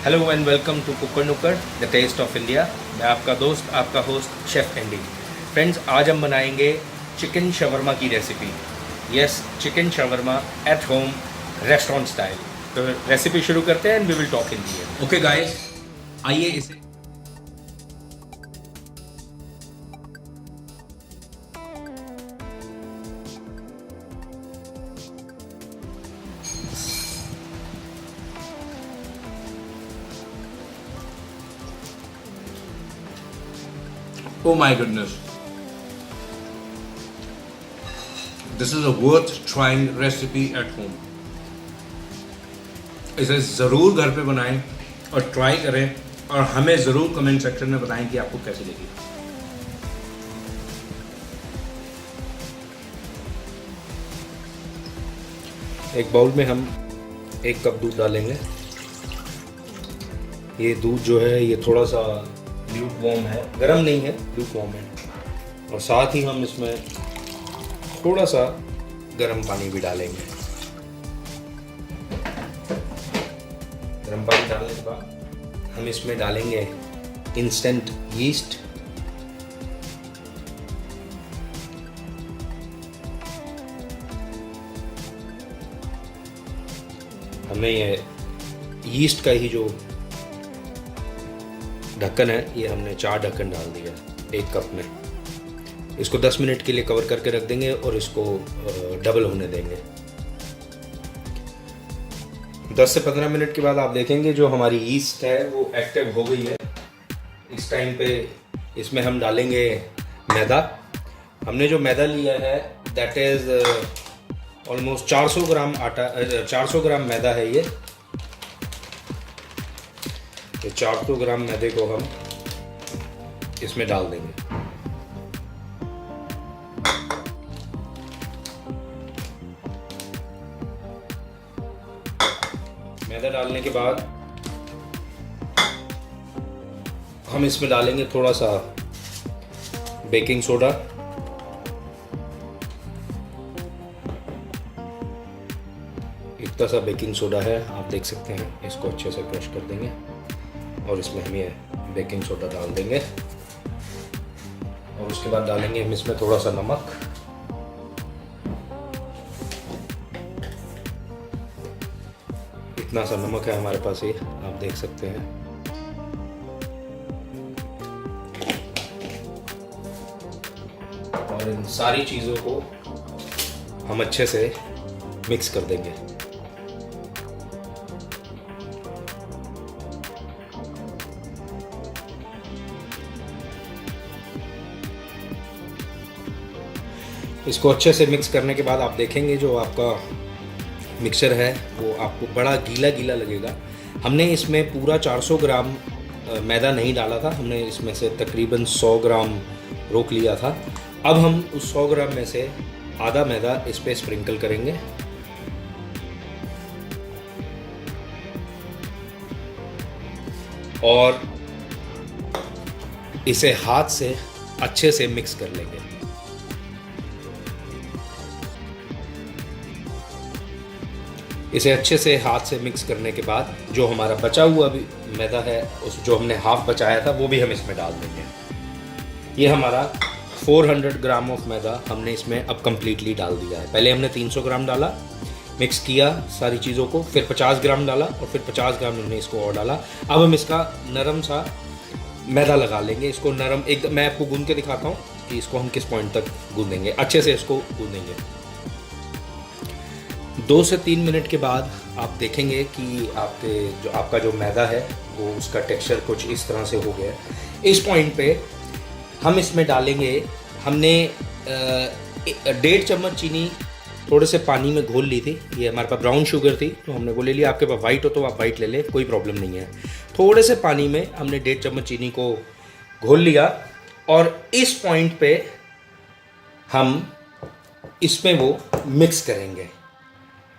Hello and welcome to Cooker Nukkad the taste of India. मैं आपका दोस्त, आपका होस्ट शेफ़ एंडी। फ्रेंड्स, आज हम बनाएंगे चिकन शवरमा की recipe. Yes, chicken shawarma at home restaurant style. तो रेसिपी शुरू करते हैं and we will talk in here. Okay guys, आइए इसे Oh my goodness. This is a worth trying recipe at home. इसे ज़रूर घर पे बनाएं और ट्राई करें और हमें ज़रूर कमेंट सेक्शन में बताएं कि आपको कैसी लगी। एक बाउल में हम 1 कप दूध डालेंगे। ये दूध जो है ये थोड़ा सा ल्यूक वार्म है, गर्म नहीं है, ल्यूक वार्म है। और साथ ही हम इसमें थोड़ा सा गर्म पानी भी डालेंगे। गर्म पानी डालने के बाद हम इसमें डालेंगे इंस्टेंट यीस्ट। हमने ये यीस्ट का ही जो ढक्कन है, ये हमने 4 ढक्कन डाल दिया 1 कप में। इसको 10 मिनट के लिए कवर करके रख देंगे और इसको डबल होने देंगे। 10 से 15 मिनट के बाद आप देखेंगे जो हमारी यीस्ट है वो एक्टिव हो गई है। इस टाइम पे इसमें हम डालेंगे मैदा। हमने जो मैदा लिया है दैट इज़ ऑलमोस्ट 400 ग्राम आटा, 400 ग्राम मैदा है ये 400 ग्राम मैदे को हम इसमें डाल देंगे। मैदा डालने के बाद हम इसमें डालेंगे थोड़ा सा बेकिंग सोडा। इतना सा बेकिंग सोडा है, आप देख सकते हैं। इसको अच्छे से क्रश कर देंगे और इसमें हम ये बेकिंग सोडा डाल देंगे और उसके बाद डालेंगे हम इसमें थोड़ा सा नमक। इतना सा नमक है हमारे पास, ये आप देख सकते हैं। और इन सारी चीज़ों को हम अच्छे से मिक्स कर देंगे। इसको अच्छे से मिक्स करने के बाद आप देखेंगे जो आपका मिक्सचर है वो आपको बड़ा गीला गीला लगेगा। हमने इसमें पूरा 400 ग्राम मैदा नहीं डाला था, हमने इसमें से तकरीबन 100 ग्राम रोक लिया था। अब हम उस 100 ग्राम में से आधा मैदा इस पर स्प्रिंकल करेंगे और इसे हाथ से अच्छे से मिक्स कर लेंगे। इसे अच्छे से हाथ से मिक्स करने के बाद जो हमारा बचा हुआ भी मैदा है, उस जो हमने हाफ बचाया था वो भी हम इसमें डाल देंगे। ये हमारा 400 ग्राम ऑफ मैदा हमने इसमें अब कम्प्लीटली डाल दिया है। पहले हमने 300 ग्राम डाला, मिक्स किया सारी चीज़ों को, फिर 50 ग्राम डाला और फिर 50 ग्राम हमने इसको और डाला। अब हम इसका नरम सा मैदा लगा लेंगे। इसको नरम एक, मैं आपको गूंद के दिखाता हूँ कि इसको हम किस पॉइंट तक गूंदेंगे। अच्छे से इसको गूंदेंगे। 2 से 3 मिनट के बाद आप देखेंगे कि आपका जो मैदा है वो उसका टेक्सचर कुछ इस तरह से हो गया है। इस पॉइंट पे हम इसमें डालेंगे, हमने 1.5 चम्मच चीनी थोड़े से पानी में घोल ली थी। ये हमारे पास ब्राउन शुगर थी तो हमने वो ले लिया। आपके पास वाइट हो तो आप वाइट ले लें, कोई प्रॉब्लम नहीं है। थोड़े से पानी में हमने 1.5 चम्मच चीनी को घोल लिया और इस पॉइंट पे हम इसमें वो मिक्स करेंगे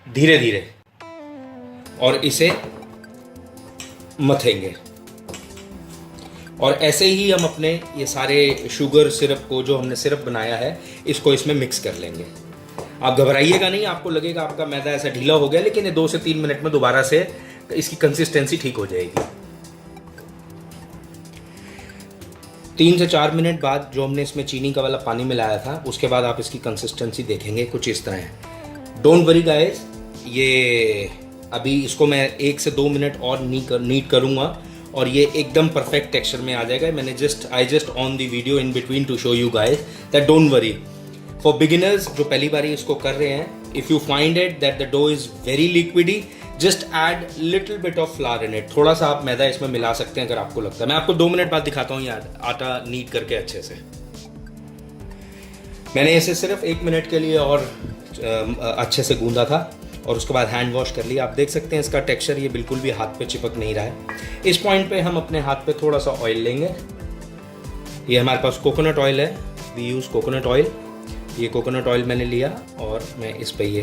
धीरे धीरे और इसे मथेंगे। और ऐसे ही हम अपने ये सारे शुगर सिरप को, जो हमने सिरप बनाया है, इसको इसमें मिक्स कर लेंगे। आप घबराइएगा नहीं, आपको लगेगा आपका मैदा ऐसा ढीला हो गया, लेकिन ये 2 से 3 मिनट में दोबारा से इसकी कंसिस्टेंसी ठीक हो जाएगी। 3 से 4 मिनट बाद जो हमने इसमें चीनी का वाला पानी मिलाया था, उसके बाद आप इसकी कंसिस्टेंसी देखेंगे कुछ इस तरह है। डोंट वरी गाइस, ये अभी इसको मैं 1 से 2 मिनट और नीट करूँगा और ये एकदम परफेक्ट टेक्सचर में आ जाएगा। मैंने I just on the video in between to show you guys that don't worry. For beginners जो पहली बार इसको कर रहे हैं, if you find it that the dough is very liquidy, just add little bit of flour in it. थोड़ा सा आप मैदा इसमें मिला सकते हैं अगर आपको लगता है। मैं आपको 2 मिनट बाद दिखाता हूँ यार आटा नीट करके अच्छे से। मैंने इसे सिर्फ 1 मिनट के लिए और अच्छे से गूंदा था और उसके बाद हैंड वॉश कर लिया। आप देख सकते हैं इसका टेक्सचर ये बिल्कुल भी हाथ पे चिपक नहीं रहा है। इस पॉइंट पे हम अपने हाथ पे थोड़ा सा ऑयल लेंगे। ये हमारे पास कोकोनट ऑयल है, वी यूज़ कोकोनट ऑयल। ये कोकोनट ऑयल मैंने लिया और मैं इस पे ये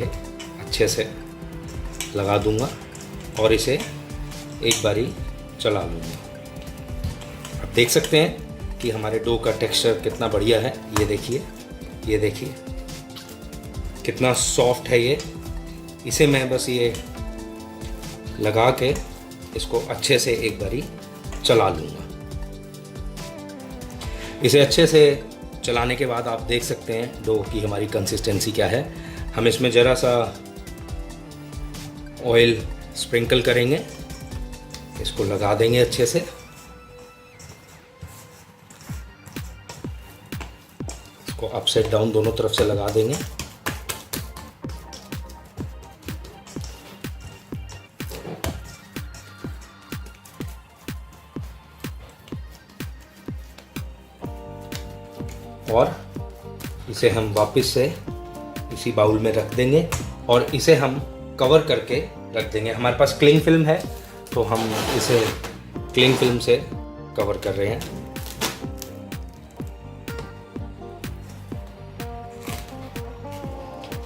अच्छे से लगा दूंगा और इसे एक बारी चला लूँगा। आप देख सकते हैं कि हमारे डो का टेक्सचर कितना बढ़िया है। ये देखिए कितना सॉफ्ट है ये। इसे मैं बस ये लगा के इसको अच्छे से एक बारी चला लूँगा। इसे अच्छे से चलाने के बाद आप देख सकते हैं डो की हमारी कंसिस्टेंसी क्या है। हम इसमें ज़रा सा ऑयल स्प्रिंकल करेंगे, इसको लगा देंगे अच्छे से। इसको अपसाइड डाउन दोनों तरफ से लगा देंगे। और इसे हम वापस से इसी बाउल में रख देंगे और इसे हम कवर करके रख देंगे। हमारे पास क्लिंग फिल्म है तो हम इसे क्लिंग फिल्म से कवर कर रहे हैं।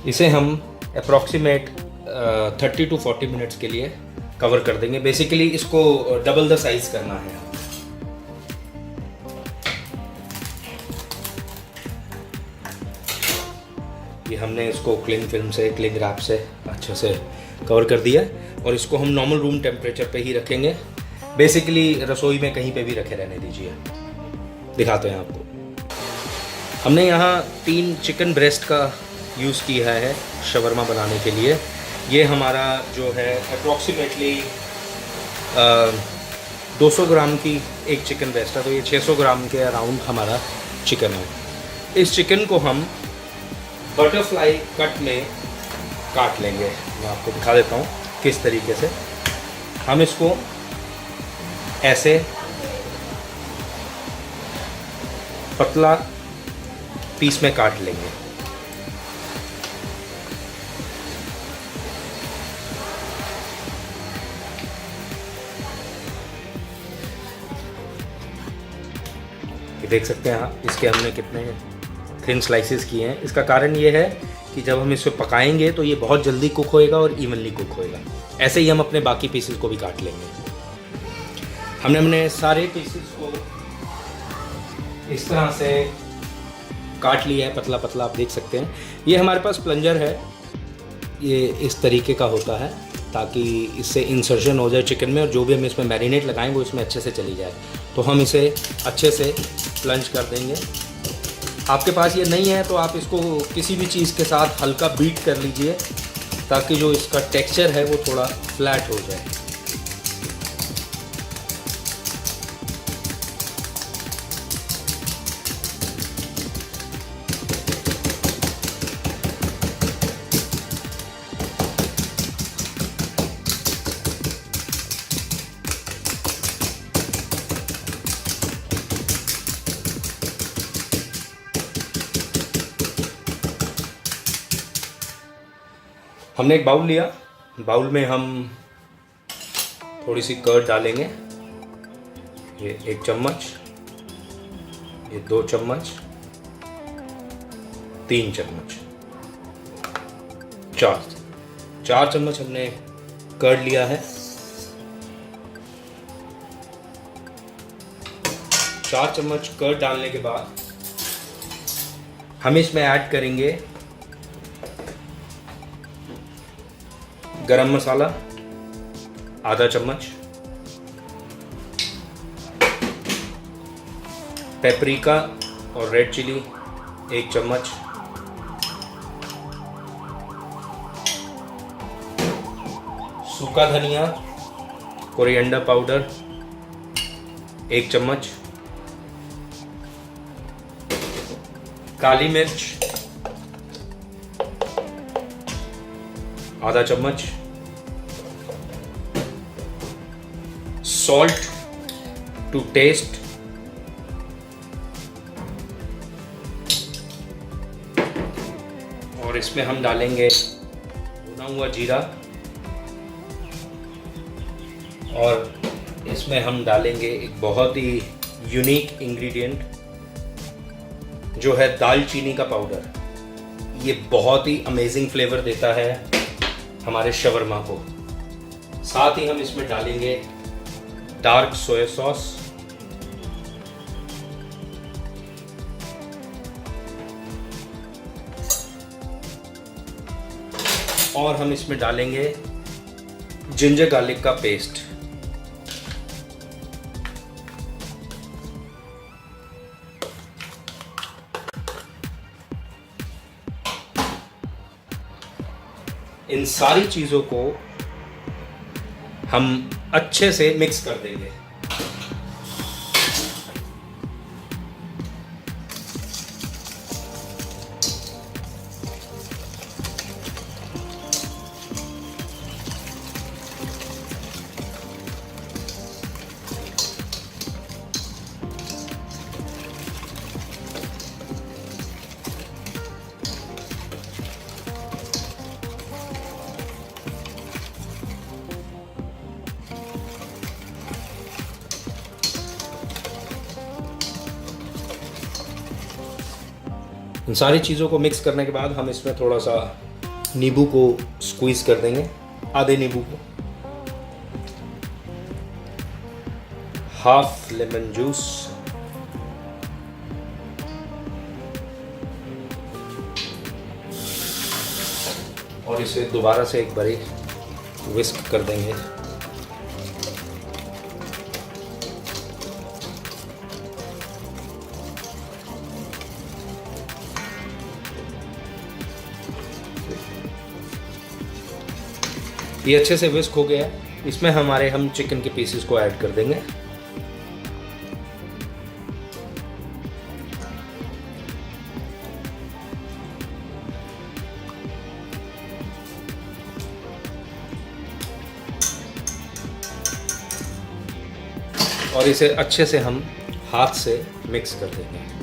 इसे हम अप्रॉक्सीमेट 30 to 40 मिनट्स के लिए कवर कर देंगे। बेसिकली इसको डबल द साइज करना है। ये हमने इसको क्लिंग फिल्म से, क्लिंग रैप से अच्छे से कवर कर दिया और इसको हम नॉर्मल रूम टेम्परेचर पे ही रखेंगे। बेसिकली रसोई में कहीं पे भी रखे रहने दीजिए। दिखाते हैं आपको। हमने यहाँ 3 चिकन ब्रेस्ट का यूज़ किया है शवरमा बनाने के लिए। ये हमारा जो है अप्रॉक्सीमेटली 200 ग्राम की एक चिकन ब्रेस्ट है, तो ये 600 ग्राम के अराउंड हमारा चिकन है। इस चिकन को हम बटरफ्लाई कट में काट लेंगे। मैं आपको दिखा देता हूँ किस तरीके से। हम इसको ऐसे पतला पीस में काट लेंगे। ये देख सकते हैं आप, इसके हमने कितने थिन स्लाइसेस किए हैं। इसका कारण ये है कि जब हम इसे पकाएंगे तो ये बहुत जल्दी कुक होएगा और इवनली कुक होएगा। ऐसे ही हम अपने बाकी पीसेस को भी काट लेंगे। हमने सारे पीसेस को इस तरह से काट लिया है, पतला पतला। आप देख सकते हैं ये हमारे पास प्लंजर है, ये इस तरीके का होता है ताकि इससे इंसर्शन हो जाए चिकन में और जो भी हम इसमें मैरिनेट लगाएंगे वो इसमें अच्छे से चली जाए। तो हम इसे अच्छे से प्लंज कर देंगे। आपके पास ये नहीं है तो आप इसको किसी भी चीज़ के साथ हल्का बीट कर लीजिए ताकि जो इसका टेक्सचर है वो थोड़ा फ्लैट हो जाए। हमने एक बाउल लिया, बाउल में हम थोड़ी सी कर्ड डालेंगे। ये 1 चम्मच, ये 2 चम्मच, 3 चम्मच, 4 चम्मच हमने कर्ड लिया है। 4 चम्मच कर्ड डालने के बाद हम इसमें ऐड करेंगे गरम मसाला आधा चम्मच, पेपरिका और रेड चिली 1 चम्मच, सूखा धनिया कोरिएंडर पाउडर 1 चम्मच, काली मिर्च आधा चम्मच, सॉल्ट टू टेस्ट, और इसमें हम डालेंगे भुना हुआ जीरा, और इसमें हम डालेंगे एक बहुत ही यूनिक इंग्रेडिएंट जो है दालचीनी का पाउडर। ये बहुत ही अमेजिंग फ्लेवर देता है हमारे शवरमा को। साथ ही हम इसमें डालेंगे डार्क सोया सॉस, और हम इसमें डालेंगे जिंजर गार्लिक का पेस्ट। इन सारी चीज़ों को हम अच्छे से मिक्स कर देंगे। इन सारी चीज़ों को मिक्स करने के बाद हम इसमें थोड़ा सा नींबू को स्क्वीज कर देंगे, आधे नींबू को, हाफ लेमन जूस, और इसे दोबारा से एक बारी विस्क कर देंगे। ये अच्छे से विस्क हो गया है। इसमें हम चिकन के पीसेस को ऐड कर देंगे। और इसे अच्छे से हम हाथ से मिक्स कर देंगे।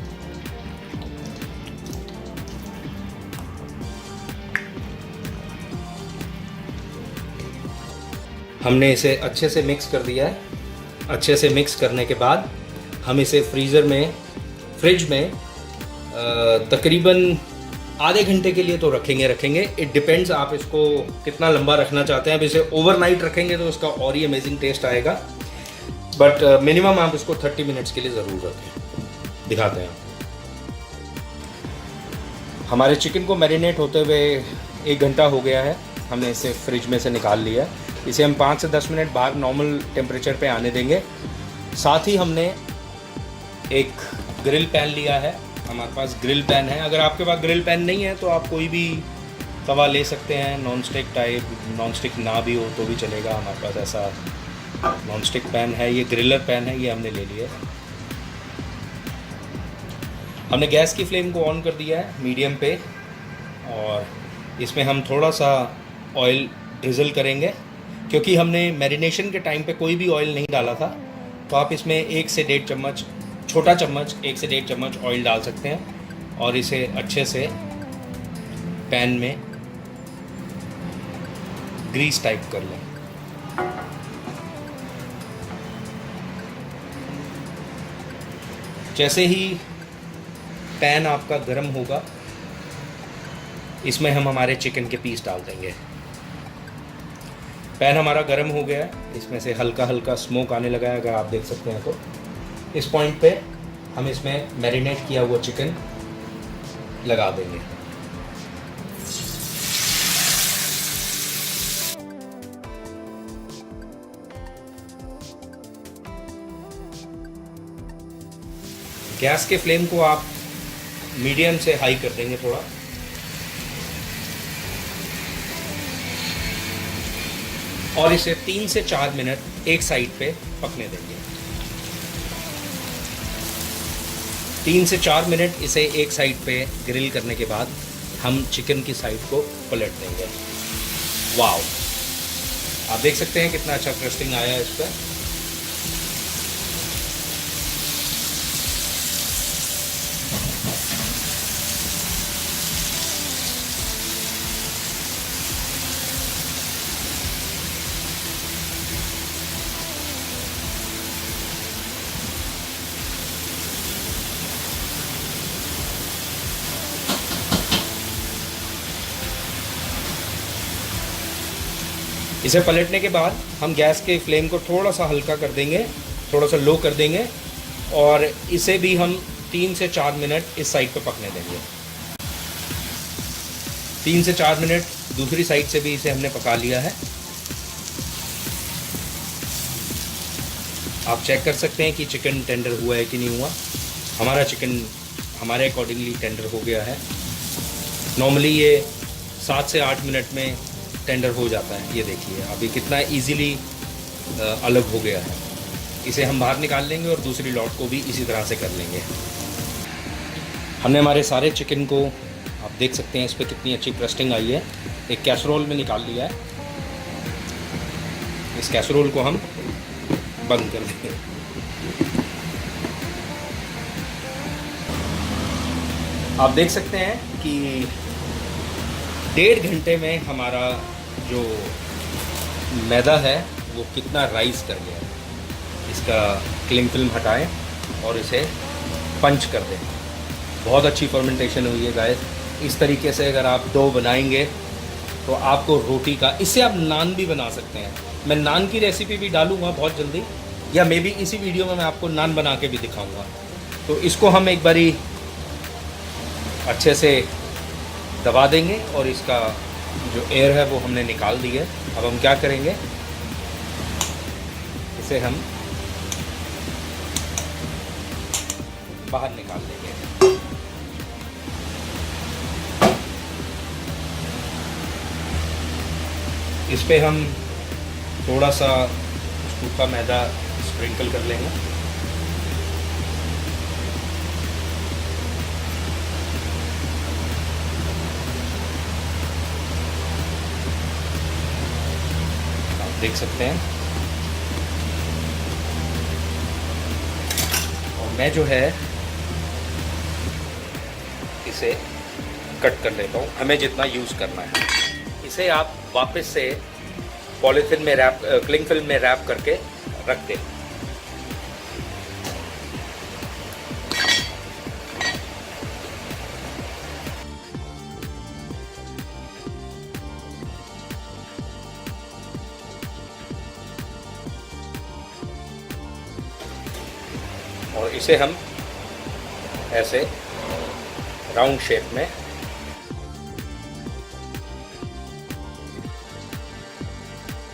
हमने इसे अच्छे से मिक्स कर दिया है। अच्छे से मिक्स करने के बाद हम इसे फ्रिज में तकरीबन आधे घंटे के लिए तो रखेंगे। इट डिपेंड्स आप इसको कितना लंबा रखना चाहते हैं। अब इसे ओवरनाइट रखेंगे तो उसका और ही अमेजिंग टेस्ट आएगा, बट मिनिमम आप इसको 30 मिनट्स के लिए ज़रूर रखें। दिखाते हैं हमारे चिकन को मैरिनेट होते हुए 1 घंटा हो गया है। हमने इसे फ्रिज में से निकाल लिया। इसे हम 5 से 10 मिनट बाहर नॉर्मल टेम्परेचर पे आने देंगे। साथ ही हमने एक ग्रिल पैन लिया है। हमारे पास ग्रिल पैन है। अगर आपके पास ग्रिल पैन नहीं है तो आप कोई भी तवा ले सकते हैं, non stick type. Non stick ना भी हो तो भी चलेगा। हमारे पास ऐसा नॉन स्टिक पैन है। ये ग्रिलर पैन है, ये हमने ले लिया है। हमने गैस की फ्लेम को ऑन कर दिया है मीडियम पे, और इसमें हम थोड़ा सा ऑयल ड्रिज़ल करेंगे, क्योंकि हमने मैरिनेशन के टाइम पे कोई भी ऑयल नहीं डाला था। तो आप इसमें 1 से 1.5 चम्मच, छोटा चम्मच 1 से 1.5 चम्मच ऑयल डाल सकते हैं, और इसे अच्छे से पैन में ग्रीस टाइप कर लें। जैसे ही पैन आपका गर्म होगा, इसमें हम हमारे चिकन के पीस डाल देंगे। पैन हमारा गर्म हो गया है। इसमें से हल्का हल्का स्मोक आने लगा है, अगर आप देख सकते हैं तो। इस पॉइंट पे हम इसमें मैरिनेट किया हुआ चिकन लगा देंगे। गैस के फ्लेम को आप मीडियम से हाई कर देंगे थोड़ा। और इसे 3 से 4 मिनट एक साइड पे पकने देंगे। 3 से 4 मिनट इसे एक साइड पे ग्रिल करने के बाद हम चिकन की साइड को पलट देंगे। वाओ, आप देख सकते हैं कितना अच्छा क्रस्टिंग आया है इस पर। इसे पलटने के बाद हम गैस के फ्लेम को थोड़ा सा हल्का कर देंगे, थोड़ा सा लो कर देंगे और इसे भी हम 3 से 4 मिनट इस साइड पे पकने देंगे। 3 से 4 मिनट दूसरी साइड से भी इसे हमने पका लिया है। आप चेक कर सकते हैं कि चिकन टेंडर हुआ है कि नहीं हुआ। हमारा चिकन हमारे अकॉर्डिंगली टेंडर हो गया है। नॉर्मली ये 7 से 8 मिनट में टेंडर हो जाता है। ये देखिए अभी कितना इजीली अलग हो गया है। इसे हम बाहर निकाल लेंगे और दूसरी लॉट को भी इसी तरह से कर लेंगे। हमने हमारे सारे चिकन को, आप देख सकते हैं इस पर कितनी अच्छी क्रस्टिंग आई है, एक कैसरोल में निकाल लिया है। इस कैसरोल को हम बंद कर देंगे। आप देख सकते हैं कि 1.5 घंटे में हमारा जो मैदा है वो कितना राइस कर गया है। इसका क्लिंग फिल्म हटाएं और इसे पंच कर दें। बहुत अच्छी फर्मेंटेशन हुई है गाइस। इस तरीके से अगर आप डो बनाएंगे तो आपको रोटी का, इससे आप नान भी बना सकते हैं। मैं नान की रेसिपी भी डालूंगा बहुत जल्दी, या मे बी इसी वीडियो में मैं आपको नान बना के भी दिखाऊंगा। तो इसको हम एक बारी अच्छे से दबा देंगे और इसका जो एयर है वो हमने निकाल दी है। अब हम क्या करेंगे, इसे हम बाहर निकाल देंगे। इस पे हम थोड़ा सा सूखा मैदा स्प्रिंकल कर लेंगे। देख सकते हैं। और मैं जो है इसे कट कर लेता हूँ, हमें जितना यूज़ करना है। इसे आप वापस से पॉलीथिन में रैप, क्लिंग फिल्म में रैप करके रख दें। और इसे हम ऐसे राउंड शेप में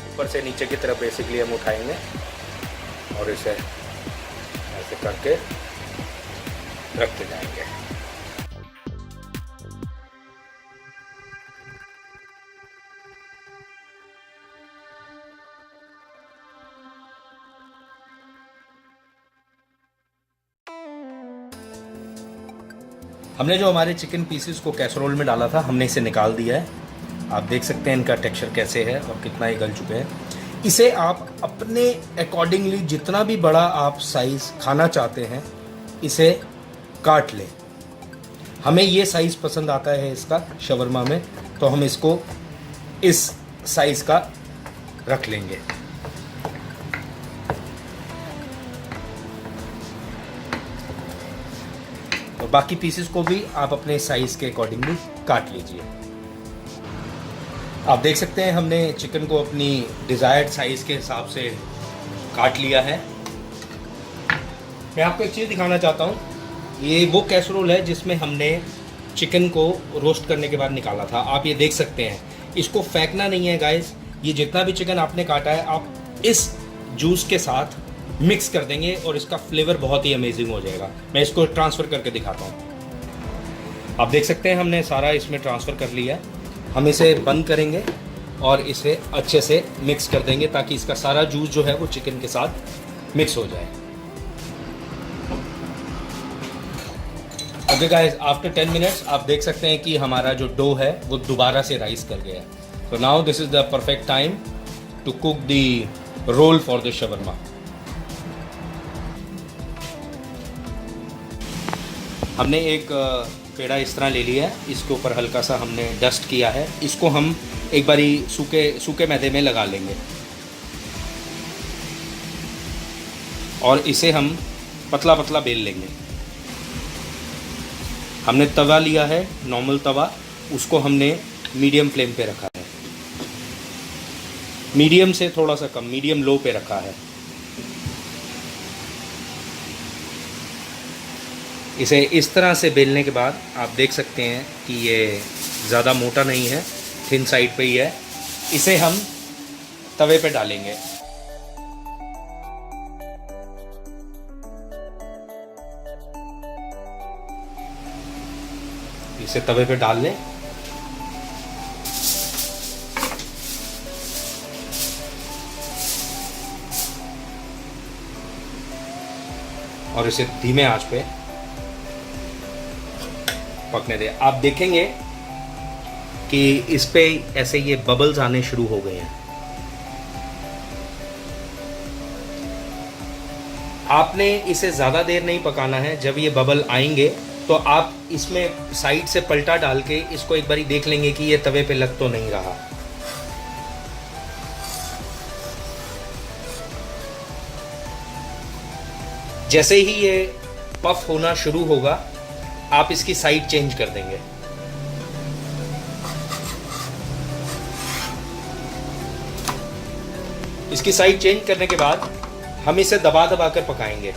ऊपर से नीचे की तरफ बेसिकली हम उठाएंगे और इसे ऐसे करके रखते जाएंगे। हमने जो हमारे चिकन पीसेस को कैसरोल में डाला था, हमने इसे निकाल दिया है। आप देख सकते हैं इनका टेक्सचर कैसे है और कितना ही गल चुके हैं। इसे आप अपने अकॉर्डिंगली जितना भी बड़ा आप साइज़ खाना चाहते हैं इसे काट लें। हमें ये साइज़ पसंद आता है इसका शवरमा में, तो हम इसको इस साइज़ का रख लेंगे। और बाकी पीसेस को भी आप अपने साइज़ के अकॉर्डिंगली काट लीजिए। आप देख सकते हैं हमने चिकन को अपनी डिज़ायर्ड साइज़ के हिसाब से काट लिया है। मैं आपको एक चीज़ दिखाना चाहता हूँ। ये वो कैसरोल है जिसमें हमने चिकन को रोस्ट करने के बाद निकाला था। आप ये देख सकते हैं, इसको फेंकना नहीं है गाइस। ये जितना भी चिकन आपने काटा है, आप इस जूस के साथ मिक्स कर देंगे और इसका फ्लेवर बहुत ही अमेजिंग हो जाएगा। मैं इसको ट्रांसफ़र करके दिखाता हूँ। आप देख सकते हैं हमने सारा इसमें ट्रांसफ़र कर लिया है। हम इसे बंद करेंगे और इसे अच्छे से मिक्स कर देंगे ताकि इसका सारा जूस जो है वो चिकन के साथ मिक्स हो जाए। ओके गाइस, आफ्टर 10 मिनट्स आप देख सकते हैं कि हमारा जो डो है वो दोबारा से राइस कर गया है। तो now this is the perfect time to cook the roll for the shawarma. हमने एक पेड़ा इस तरह ले लिया है, इसके ऊपर हल्का सा हमने डस्ट किया है। इसको हम एक बारी सूखे मैदे में लगा लेंगे और इसे हम पतला पतला बेल लेंगे। हमने तवा लिया है, नॉर्मल तवा, उसको हमने मीडियम फ्लेम पे रखा है, मीडियम से थोड़ा सा कम, मीडियम लो पे रखा है। इसे इस तरह से बेलने के बाद आप देख सकते हैं कि ये ज़्यादा मोटा नहीं है, थिन साइड पे ही है। इसे हम तवे पे डालेंगे। इसे तवे पे डाल लें। और इसे धीमे आंच पे पकने दें। आप देखेंगे कि इस पे ऐसे ये बबल्स आने शुरू हो गए हैं। आपने इसे ज़्यादा देर नहीं पकाना है। जब ये बबल आएंगे तो आप इसमें साइड से पलटा डाल के इसको एक बारी देख लेंगे कि ये तवे पे लग तो नहीं रहा। जैसे ही ये पफ होना शुरू होगा आप इसकी साइड चेंज कर देंगे। इसकी साइड चेंज करने के बाद हम इसे दबा दबा कर पकाएंगे।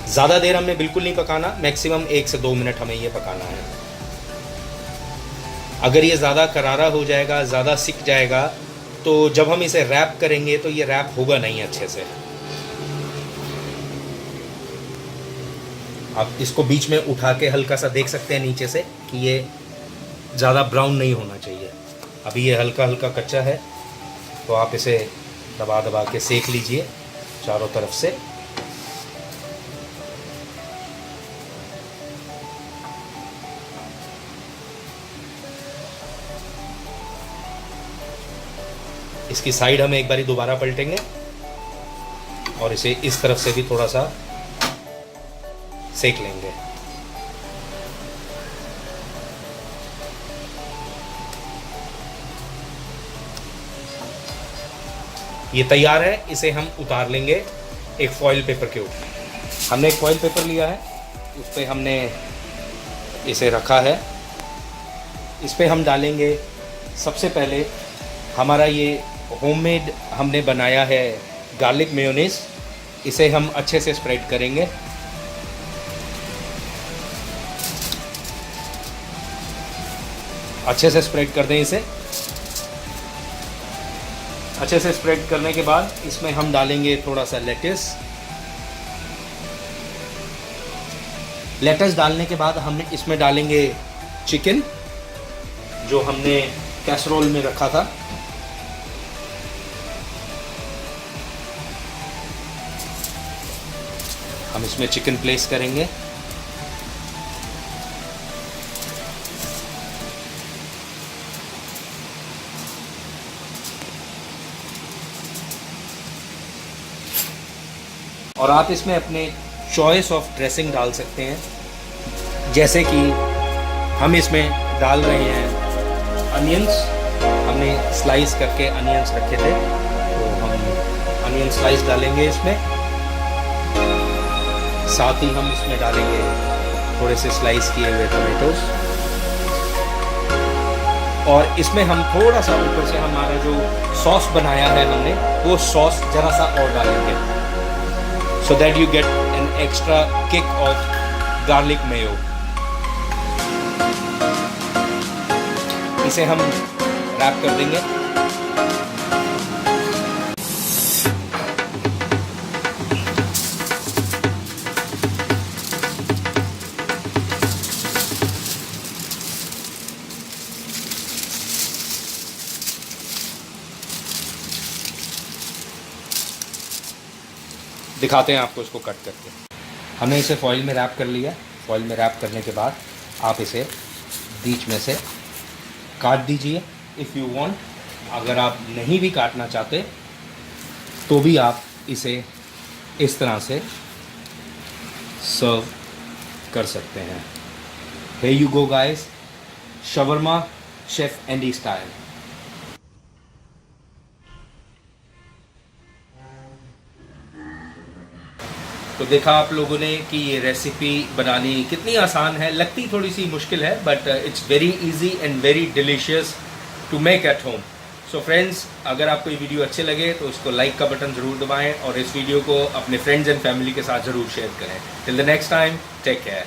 ज़्यादा देर हमें बिल्कुल नहीं पकाना, मैक्सिमम 1 से 2 मिनट हमें ये पकाना है। अगर ये ज़्यादा करारा हो जाएगा, ज़्यादा सिक जाएगा, तो जब हम इसे रैप करेंगे तो ये रैप होगा नहीं अच्छे से। आप इसको बीच में उठा के हल्का सा देख सकते हैं नीचे से कि ये ज़्यादा ब्राउन नहीं होना चाहिए। अभी ये हल्का हल्का कच्चा है, तो आप इसे दबा दबा के सेक लीजिए चारों तरफ से। इसकी साइड हम एक बारी दोबारा पलटेंगे और इसे इस तरफ से भी थोड़ा सा सेक लेंगे। ये तैयार है। इसे हम उतार लेंगे एक फॉइल पेपर के ऊपर। हमने एक फॉइल पेपर लिया है, उस पर हमने इसे रखा है। इस पे हम डालेंगे सबसे पहले हमारा ये होममेड हमने बनाया है गार्लिक मेयोनीज। इसे हम अच्छे से स्प्रेड करेंगे। अच्छे से स्प्रेड कर दें इसे। अच्छे से स्प्रेड करने के बाद इसमें हम डालेंगे थोड़ा सा लेटस। लेटस डालने के बाद हमने इसमें डालेंगे चिकन जो हमने कैसरोल में रखा था। हम इसमें चिकन प्लेस करेंगे। और आप इसमें अपने चॉइस ऑफ ड्रेसिंग डाल सकते हैं। जैसे कि हम इसमें डाल रहे हैं अनियंस। हमने स्लाइस करके अनियंस रखे थे, तो हम अनियन स्लाइस डालेंगे इसमें। साथ ही हम इसमें डालेंगे थोड़े से स्लाइस किए हुए टोमेटोज। और इसमें हम थोड़ा सा ऊपर से हमारा जो सॉस बनाया है हमने, वो सॉस जरा सा और डालेंगे, so that you get an extra kick of garlic mayo. इसे हम रैप कर देंगे। दिखाते हैं आपको इसको कट करके। हमने इसे फॉइल में रैप कर लिया। फॉइल में रैप करने के बाद आप इसे बीच में से काट दीजिए इफ़ यू वांट। अगर आप नहीं भी काटना चाहते तो भी आप इसे इस तरह से सर्व कर सकते हैं। Here you go guys, shawarma Chef Andy style। तो देखा आप लोगों ने कि ये रेसिपी बनानी कितनी आसान है। लगती थोड़ी सी मुश्किल है but it's very easy and very delicious to make at home. So friends, अगर आपको ये वीडियो अच्छे लगे तो इसको लाइक का बटन ज़रूर दबाएं और इस वीडियो को अपने फ्रेंड्स एंड फैमिली के साथ ज़रूर शेयर करें। Till the next time, take care.